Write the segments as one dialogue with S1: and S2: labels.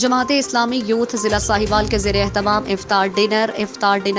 S1: Jamaat Islami youth ज़िला साहिवाल के ज़ेर एहतमाम इफ्तार डिनर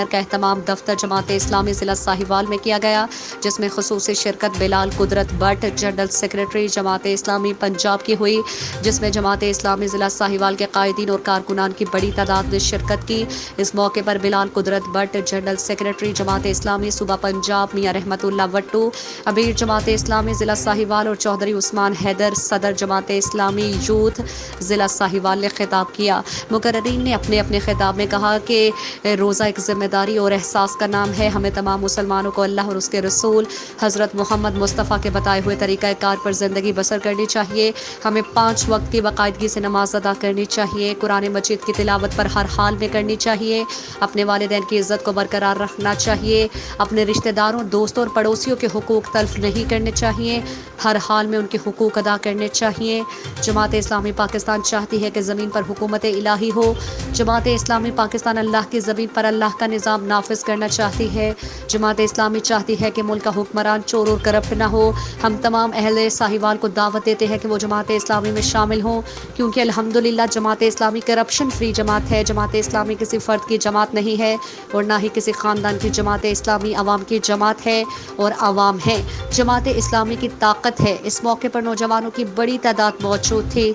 S1: का एहतमाम दफ्तर जमात इस्लामी ज़िला साहिवाल में किया गया, जिसमें ख़ुसूसी शिरकत बिलाल कुदरत भट्ट जनरल सेक्रेटरी जमात इस्लामी पंजाब की हुई, जिसमें जमात इस्लामी ज़िला साहिवाल के कायदीन और कारकुनान की बड़ी तादाद ने शिरकत की। इस मौके पर बिलाल कुदरत भट्ट जनरल सेक्रेटरी जमात इस्लामी सूबा पंजाब मियाँ रहमतुल्लाह वट्टू, अमीर जमात इस्लामी ज़िला साहिवाल और चौधरी उस्मान हैदर सदर जमात इस्लामी यूथ ज़िला साहिवाल ने खिताब किया। मुकर्ररीन ने अपने अपने खिताब में कहा कि रोज़ा एक ज़िम्मेदारी और एहसास का नाम है। हमें तमाम मुसलमानों को अल्लाह और उसके रसूल हज़रत मोहम्मद मुस्तफ़ा के बताए हुए तरीक़ा कार पर ज़िंदगी बसर करनी चाहिए। हमें 5 वक्त की बाकायदगी से नमाज अदा करनी चाहिए। कुरान मजीद की तिलावत पर हर हाल में करनी चाहिए। अपने वालिदैन की इज़्ज़त को बरकरार रखना चाहिए। अपने रिश्तेदारों, दोस्तों और पड़ोसियों के हुकूक तल्फ नहीं करने चाहिए। हर हाल में उनके हुकूक अदा करने चाहिए। जमात इस्लामी पाकिस्तान चाहती है कि ज़मीन पर हुकूमत इलाही हो। जमात इस्लामी पाकिस्तान अल्लाह की ज़मीन पर अल्लाह का निज़ाम नाफिज करना चाहती है। जमात इस्लामी चाहती है कि मुल्क का हुक्मरान चोर और करप्ट ना हो। हम तमाम अहले साहिवाल को दावत देते हैं कि वो जमात इस्लामी में शामिल हों, क्योंकि अल्हम्दुलिल्लाह जमात इस्लामी करप्शन फ्री जमात है। जमात इस्लामी किसी फ़र्द की जमात नहीं है और ना ही किसी ख़ानदान की जमात इस्लामी आवाम की जमात है और आवाम है। जमात इस्लामी की ताकत है। इस मौके पर नौजवानों की बड़ी तादाद मौजूद थी।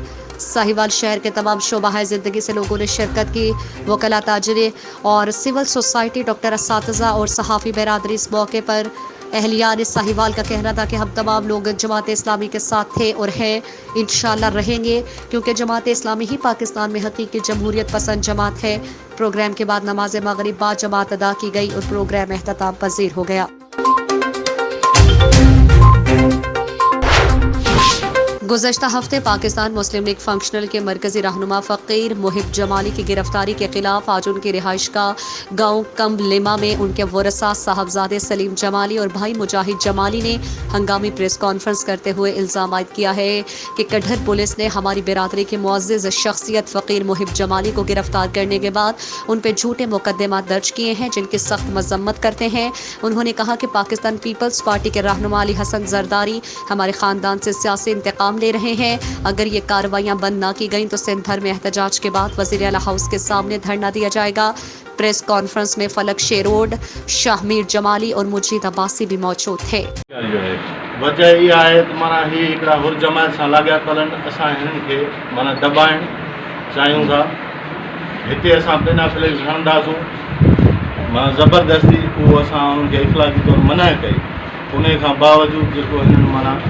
S1: साहिवाल शहर के तमाम शोबाए ज़िंदगी से लोगों ने शिरकत की। वकला, ताजरे और सिविल सोसाइटी, डॉक्टर, असातिज़ा और सहाफ़ी बरादरी इस मौके पर अहलियान साहिवाल का कहना था कि हम तमाम लोग जमात इस्लामी के साथ थे और हैं, इंशाअल्लाह रहेंगे, क्योंकि जमात इस्लामी ही पाकिस्तान में हकीकी जमहूरियत पसंद जमात है। प्रोग्राम के बाद नमाज मगरिब बाद जमात अदा की गई और प्रोग्राम एहतताम पजीर हो गया। गुज़श्ता हफ्ते पाकिस्तान मुस्लिम लीग फंक्शनल के मरकज़ी रहनुमा फ़कीर मुहिब जमाली की गिरफ्तारी के खिलाफ आज उनकी रिहाइश का गाँव कम्बलिमा में उनके वरसा साहबजादे सलीम जमाली और भाई मुजाहिद जमाली ने हंगामी प्रेस कॉन्फ्रेंस करते हुए इल्ज़ाम आयद किया है कि कठर पुलिस ने हमारी बिरादरी के मुअज़्ज़िज़ शख्सियत फ़कीर मुहिब जमाली को गिरफ्तार करने के बाद उन पर झूठे मुकदमात दर्ज किए हैं, जिनकी सख्त मजम्मत करते हैं। उन्होंने कहा कि पाकिस्तान पीपल्स पार्टी के रहनुमा अली हसन जरदारी हमारे ख़ानदान से सियासी इंतकाम ले रहे हैं। अगर ये कार्रवाइयां बंद ना की गईं तो सिंध भर में एहतजाज के बाद वज़ीर आला हाउस के सामने धरना दिया जाएगा। प्रेस कॉन्फ्रेंस में फलक शेरोड, शाहमीर जमाली और मुजीद अब्बासी भी मौजूद थे।
S2: वजह यह है कि माना ही एकड़ा हुर जमात से लॻिया कलनि असां हिननि खे माना दबाइण चाहियूं था। हिते असां बिना फ्लैक्स हणंदासूं, माना ज़बरदस्ती उहो असां उन्हनि खे इख़लाक़ी तौरु मनाए कई। उन खां बावजूद जेको हिननि माना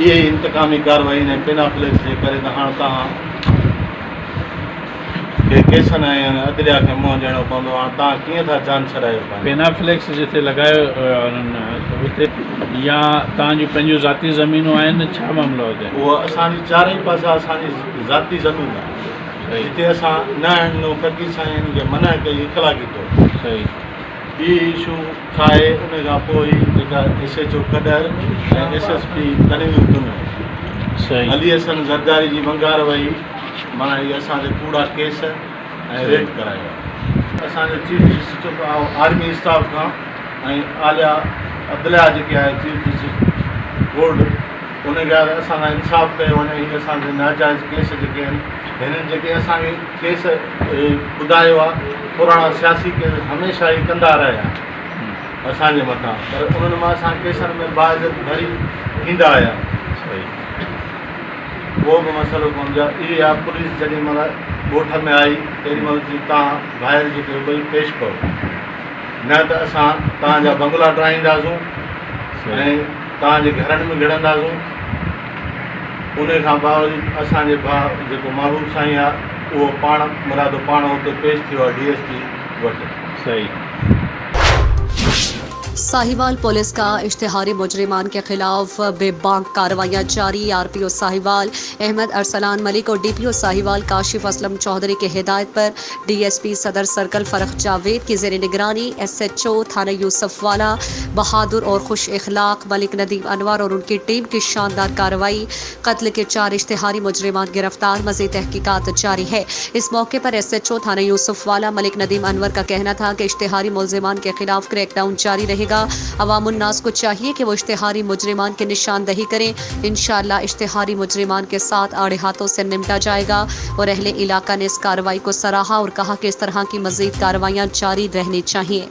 S2: ये इंतकामी कार्रवाई ने बिना फ्लैक्स जे करे त हाणे तव्हां के केसनि ऐं अदलिया खे मुंहुं ॾियणो पवंदो। हाणे तव्हां कीअं था जान छॾायो पाण?
S3: बिना फ्लैक्स जिते लॻायो हुते या तव्हांजूं पंहिंजूं ज़ाती ज़मीनूं आहिनि, छा मामिलो हुते?
S2: उहो असांजी चारई पासा असांजी ज़ाती ज़मीन आहे। हिते असां न हणंदो फ़क़ीर साईं खे मना कई इख़लाक़ी तौरु।
S3: सही।
S2: ॿी इशू ठाहे उन खां पोइ जेका SHO कॾर ऐं SSP तनवीर तुन
S3: सही
S2: अली हसन ज़रदारी जी मंगार वई, माना इहे असांजे कूड़ा केस ऐं रेड करायो। असांजो चीफ जस्टिस आर्मी स्टाफ खां ऐं आलिया अदलिया जेके आहे चीफ जस्टिस बोर्ड उनखे असां खां इंसाफ़ कयो वञे। हीअ असांजे नाजाइज़ केस जेके आहिनि, हिननि जेके असांखे केस ॿुधायो आहे, पुराणा सियासी केस हमेशह ई कंदा रहिया असांजे मथां, पर उन्हनि मां असां केसनि में बाइज़त भरी ईंदा आहियां। उहो बि मसइलो कोन जा। इहा आहे पुलिस जेॾी महिल ॻोठ में आई तेॾी महिल तव्हां ॿाहिरि जेके ॿई पेश कयो, न त असां तव्हांजा बंगला ठाहींदासूं ऐं तव्हांजे घरनि में घिड़ंदासूं। उन खां बावजूद असांजे भाउ जेको महबूब साईं आहे वो पाण मुरादो पाण हुते पेश थियो आहे DSP वटि। सही।
S1: साहिवाल पुलिस का इश्तिहारी मुजरिमान के खिलाफ बेबाक कार्रवाइयाँ जारी। RPO साहिवाल अहमद अरसलान मलिक और DPO साहिवाल काशिफ असलम चौधरी के हिदायत पर DSP सदर सर्कल फरख जावेद की ज़ेर निगरानी SHO थाना यूसुफ वाला बहादुर और खुश इखलाक मलिक नदीम अनवर और उनकी टीम की शानदार कार्रवाई। कत्ल के 4 इश्तिहारी मुजरिमान गिरफ्तार, मज़ीद तहकीकात जारी है। इस मौके पर SHO थाना यूसुफ वाला मलिक नदीम अनवर का कहना था कि इश्तिहारी मुलजिमान के खिलाफ क्रैकडाउन जारी रहेगा। گا. عوام الناس کو چاہیے کہ وہ اشتہاری مجرمان کی نشاندہی کریں. انشاءاللہ اشتہاری مجرمان کے ساتھ آڑے ہاتھوں سے نمٹا جائے گا. اور اہل علاقہ نے اس کارروائی کو سراہا اور کہا کہ اس طرح کی مزید کارروائیاں جاری رہنی چاہیے.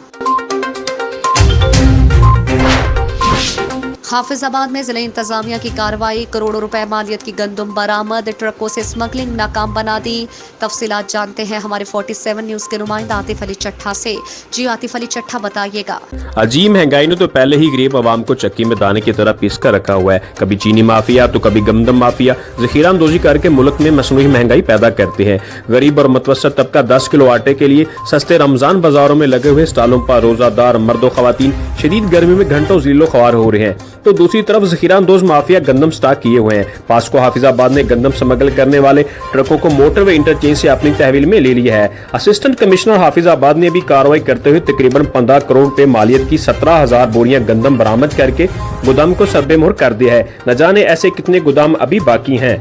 S1: حافظ آباد میں ضلع انتظامیہ کی کارروائی. کروڑوں روپے مالیت کی گندم برآمد. ٹرکوں سے اسمگلنگ ناکام بنا دی. تفصیلات جانتے ہیں ہمارے 47 نیوز کے نمائندہ عاطف علی چٹھا سے. جی عاطف علی چٹھا بتائیے گا.
S4: عجیب مہنگائی نے تو پہلے ہی غریب عوام کو چکی میں دانے کی طرح پیس کر رکھا ہوا ہے. کبھی چینی مافیا تو کبھی گندم مافیا ذخیرہ اندوزی کر کے ملک میں مصنوعی مہنگائی پیدا کرتے ہیں. غریب اور متوسط طبقہ 10 کلو آٹے کے لیے سستے رمضان بازاروں میں لگے ہوئے اسٹالوں پر روزہ دار مرد و خواتین شدید گرمی میں گھنٹوں ذیل و خوار ہو رہے ہیں. تو دوسری طرف ذخیرہ اندوز مافیا گندم سٹاک کیے ہوئے ہیں. پاسکو حافظ آباد نے گندم سمگل کرنے والے ٹرکوں کو موٹر وے انٹرچینج سے اپنی تحویل میں لے لیا ہے. اسسٹنٹ کمشنر حافظ آباد نے بھی کارروائی کرتے ہوئے تقریباً 15 کروڑ روپے مالیت کی 17,000 بوریاں گندم برآمد کر کے گودام کو سربے مہر کر دیا ہے. نہ جانے ایسے کتنے گودام ابھی باقی ہیں.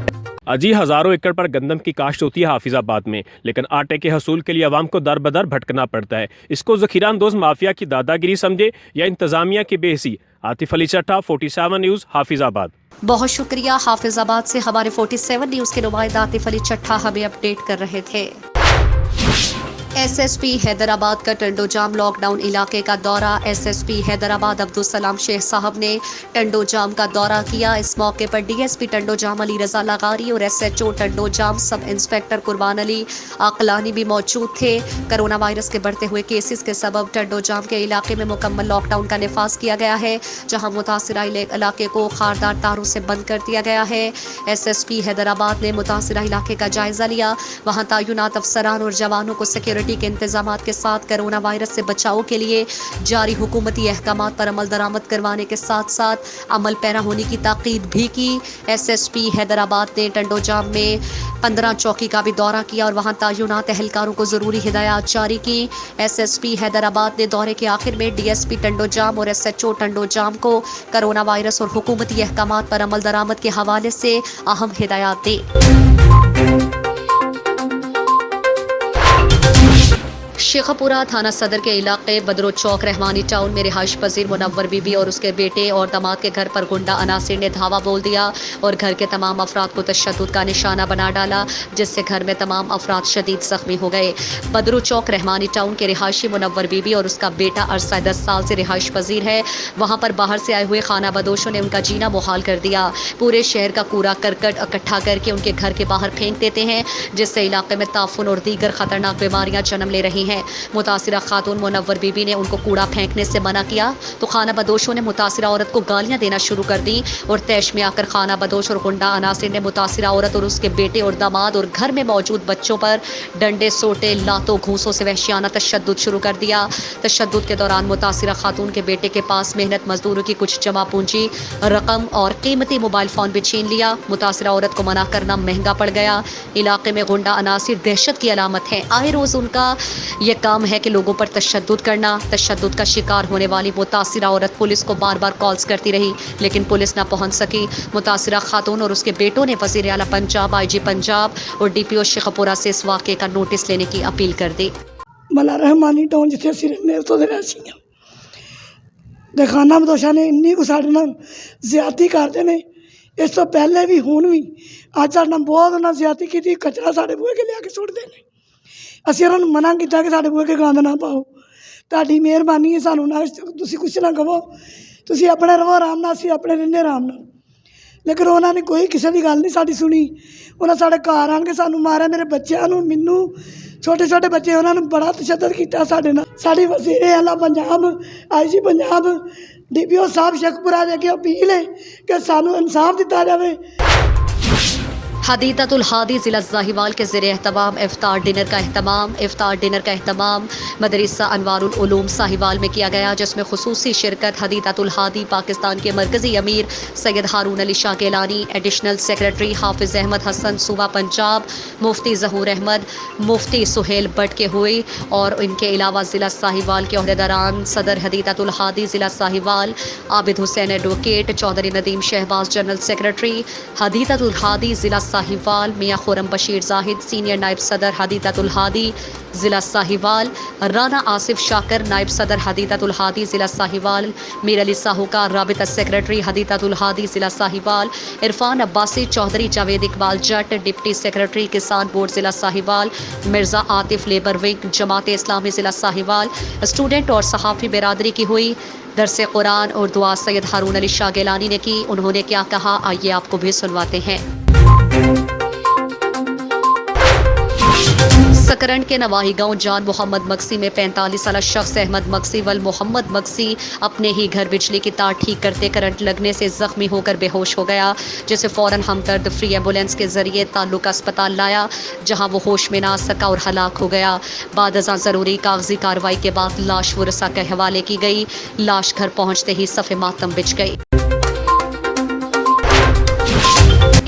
S4: اجی ہزاروں ایکڑ پر گندم کی کاشت ہوتی ہے حافظ آباد میں، لیکن آٹے کے حصول کے لیے عوام کو در بدر بھٹکنا پڑتا ہے. اس کو ذخیرہ اندوز مافیا کی دادا گیری سمجھے یا انتظامیہ کی بے حسی. عاطف علی چٹھا 47 نیوز حافظ آباد.
S1: بہت شکریہ. حافظ آباد سے ہمارے 47 نیوز کے نمائندہ عاطف علی چٹھا ہمیں اپڈیٹ کر رہے تھے. ایس ایس پی حیدرآباد کا ٹنڈو جام لاک ڈاؤن علاقے کا دورہ. S S P Hyderabad Abdul Salam Sheikh صاحب نے ٹنڈو جام کا دورہ کیا. اس موقع پر ڈی ایس پی ٹنڈو جام علی رضا لاغاری اور ایس ایچ او ٹنڈو جام سب انسپیکٹر قربان علی عقلانی بھی موجود تھے. کرونا وائرس کے بڑھتے ہوئے کیسز کے سبب ٹنڈو جام کے علاقے میں مکمل لاک ڈاؤن کا نفاذ کیا گیا ہے، جہاں متاثرہ علاقے کو خاردار تاروں سے بند کر دیا گیا ہے. ایس ایس پی حیدرآباد نے متاثرہ علاقے کا جائزہ لیا. وہاں تعینات افسران اور جوانوں کو سیکیورٹی کے انتظامات کے ساتھ کرونا وائرس سے بچاؤ کے لیے جاری حکومتی احکامات پر عمل درآمد کروانے کے ساتھ ساتھ عمل پیرا ہونے کی تاکید بھی کی. ایس ایس پی حیدرآباد نے ٹنڈو جام میں 15 چوکی کا بھی دورہ کیا اور وہاں تعینات اہلکاروں کو ضروری ہدایات جاری کی. ایس ایس پی حیدرآباد نے دورے کے آخر میں ڈی ایس پی ٹنڈو جام اور ایس ایچ او ٹنڈو جام کو کرونا وائرس اور حکومتی احکامات پر عمل درآمد کے حوالے سے اہم ہدایات دی. شیخ پورہ تھانہ صدر کے علاقے بدرو چوک رحمانی ٹاؤن میں رہائش پذیر منور بی بی اور اس کے بیٹے اور داماد کے گھر پر گنڈا عناصر نے دھاوا بول دیا اور گھر کے تمام افراد کو تشدد کا نشانہ بنا ڈالا، جس سے گھر میں تمام افراد شدید زخمی ہو گئے. بدرو چوک رحمانی ٹاؤن کے رہائشی منور بی بی اور اس کا بیٹا عرصہ 10 سال سے رہائش پذیر ہے. وہاں پر باہر سے آئے ہوئے خانہ بدوشوں نے ان کا جینا محال کر دیا. پورے شہر کا کوڑا کرکٹ اکٹھا کر کے ان کے گھر کے باہر پھینک دیتے ہیں، جس سے علاقے میں تعفن اور دیگر خطرناک بیماریاں جنم لے رہی ہیں. متاثرہ خاتون منور بی بی نے ان کو کوڑا پھینکنے سے منع کیا تو خانہ بدوشوں نے متاثرہ عورت کو گالیاں دینا شروع کر دی اور طیش میں آ کر خانہ بدوش اور گنڈا عناصر نے متاثرہ عورت اور اس کے بیٹے اور داماد اور گھر میں موجود بچوں پر ڈنڈے سوٹے لاتوں گھونسوں سے وحشیانہ تشدد شروع کر دیا. تشدد کے دوران متاثرہ خاتون کے بیٹے کے پاس محنت مزدوروں کی کچھ جمع پونجی رقم اور قیمتی موبائل فون بھی چھین لیا. متاثرہ عورت کو منع کرنا مہنگا پڑ گیا. علاقے میں گنڈا عناصر دہشت کی علامت ہے. آئے روز ان کا یہ کام ہے کہ لوگوں پر تشدد کرنا. تشدد کا شکار ہونے والی متاثرہ عورت پولیس کو بار بار کالز کرتی رہی، لیکن پولیس نہ پہنچ سکی. متاثرہ خاتون اور اس کے بیٹوں نے وزیر اعلیٰ پنجاب، آئی جی پنجاب اور ڈی پی او شیخ پورہ سے اس واقعے کا نوٹس لینے کی اپیل کر دی.
S5: ملا رحمانی ٹاؤن جتنے اسی رہنے اس تو رہسی ہیں خانہ بدوشاں نے انہیں کو ساڑھے نال زیادتی کرتے ہیں. اس تو پہلے بھی ہون بھی اج ساڈے نال بہت انہاں زیادتی کی. کچرا ساڈے بوہے کے لیا کے سٹتے ہیں. ਅਸੀਂ ਉਹਨਾਂ ਨੂੰ ਮਨਾ ਕੀਤਾ ਕਿ ਸਾਡੇ ਬੂਹੇ ਕੇ ਗੰਦ ਨਾ ਪਾਓ. ਤੁਹਾਡੀ ਮਿਹਰਬਾਨੀ ਹੈ, ਸਾਨੂੰ ਨਾ ਤੁਸੀਂ ਕੁਛ ਨਾ ਕਹੋ, ਤੁਸੀਂ ਆਪਣੇ ਰਹੋ ਆਰਾਮ ਨਾਲ, ਅਸੀਂ ਆਪਣੇ ਰਹਿੰਦੇ ਆਰਾਮ ਨਾਲ. ਲੇਕਿਨ ਉਹਨਾਂ ਨੇ ਕੋਈ ਕਿਸੇ ਦੀ ਗੱਲ ਨਹੀਂ ਸਾਡੀ ਸੁਣੀ. ਉਹਨਾਂ ਸਾਡੇ ਘਰ ਆਣ ਕੇ ਸਾਨੂੰ ਮਾਰਿਆ, ਮੇਰੇ ਬੱਚਿਆਂ ਨੂੰ, ਮੈਨੂੰ, ਛੋਟੇ ਛੋਟੇ ਬੱਚੇ, ਉਹਨਾਂ ਨੂੰ ਬੜਾ ਤਸ਼ੱਦਦ ਕੀਤਾ ਸਾਡੇ ਨਾਲ. ਸਾਡੀ ਵਜ਼ੀਰ ਆਲਾ ਪੰਜਾਬ, ਆਈ ਜੀ ਪੰਜਾਬ, ਡੀ ਪੀ ਓ ਸਾਹਿਬ ਸ਼ੇਖਪੁਰਾ ਦੇ ਅੱਗੇ ਅਪੀਲ ہے کہ ਸਾਨੂੰ انصاف ਦਿੱਤਾ ਜਾਵੇ.
S1: حدیقۃ الہادی ضلع ساہیوال کے زیر اہتمام افطار ڈنر کا اہتمام مدرسہ انوار العلوم ساہیوال میں کیا گیا، جس میں خصوصی شرکت حدیقۃ الہادی پاکستان کے مرکزی امیر سید ہارون علی شاہ گیلانی، ایڈیشنل سیکریٹری حافظ احمد حسن صوبہ پنجاب، مفتی ظہور احمد، مفتی سہیل بٹ کے ہوئی اور ان کے علاوہ ضلع ساہیوال کے عہدیداران صدر حدیقۃ الہادی ضلع Sahiwal Abid Hussain advocate, Chaudhry Nadeem Shahbaz general secretary حدیقۃ الہادی ضلع साहिवाल, मियाँ खुरम बशीर जाहिद सीनियर नायब सदर हदीक़तुल हादी ज़िला साहिवाल, राना आसिफ शाकर नायब सदर हदीक़तुल हादी ज़िला साहिवाल, मीर अली साहूकार राबिता सेक्रेटरी हदीक़तुल हादी ज़िला साहिवाल, इरफान अब्बासी चौधरी जावेद इकबाल जट डिप्टी सेक्रेटरी किसान बोर्ड ज़िला साहिवाल, मिर्ज़ा आतिफ लेबर विंग जमात इस्लामी ज़िला साहिवाल, स्टूडेंट और सहाफ़ी बिरादरी की हुई दरस कुरान और दुआ सैयद हारून अली शाह गिलानी ने की। उन्होंने क्या कहा, आइए आपको भी सुनवाते हैं। सकरन के नवाही गांव जान मोहम्मद मक्सी में 45 साल शख्स अहमद मक्सी वल मोहम्मद मक्सी अपने ही घर बिजली की तार ठीक करते करंट लगने से जख्मी होकर बेहोश हो गया, जिसे फौरन हमदर्द फ्री एम्बुलेंस के जरिए ताल्लुक अस्पताल लाया, जहां वो होश में ना आ सका और हलाक हो गया। बाद अज़ां ज़रूरी कागजी कार्रवाई के बाद लाश वरसा के हवाले की गई। लाश घर पहुंचते ही सफ़े मातम बिछ गई।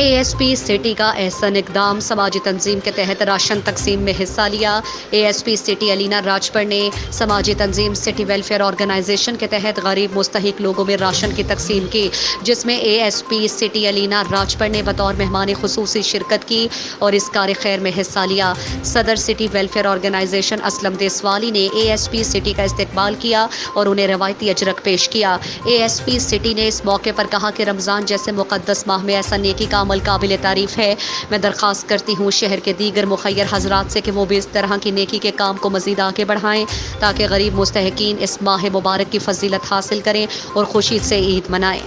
S1: ASP सिटी का एहसन इकदाम, समाजी तंजीम के तहत राशन तकसीम में हिस्सा लिया। ASP सिटी अलीना राजपर ने समाजी तंजीम सिटी वेलफेयर ऑर्गेनाइजेशन के तहत गरीब मुस्तहिक लोगों में राशन की तकसीम की, जिसमें ASP सिटी अलीना राजपर ने बतौर मेहमान खुसूसी शिरकत की और इस कार खैर में हिस्सा लिया। सदर city welfare organisation Aslam Deswali ने ASP सिटी का इस्तकबाल किया और उन्हें रवायती अजरक पेश किया। ASP सिटी ने इस मौके पर कहा कि रमज़ान जैसे मुक़द्दस माह में ऐसा नेकी का अमल काबिल तारीफ है। मैं दरख्वास्त करती हूँ शहर के दीगर मुखय्यर हजरात से कि वो भी इस तरह की नेकी के काम को मज़ीद आगे बढ़ाएँ, ताकि गरीब मुस्तहिकीन इस माह मुबारक की फजीलत हासिल करें और खुशी से ईद मनाएँ।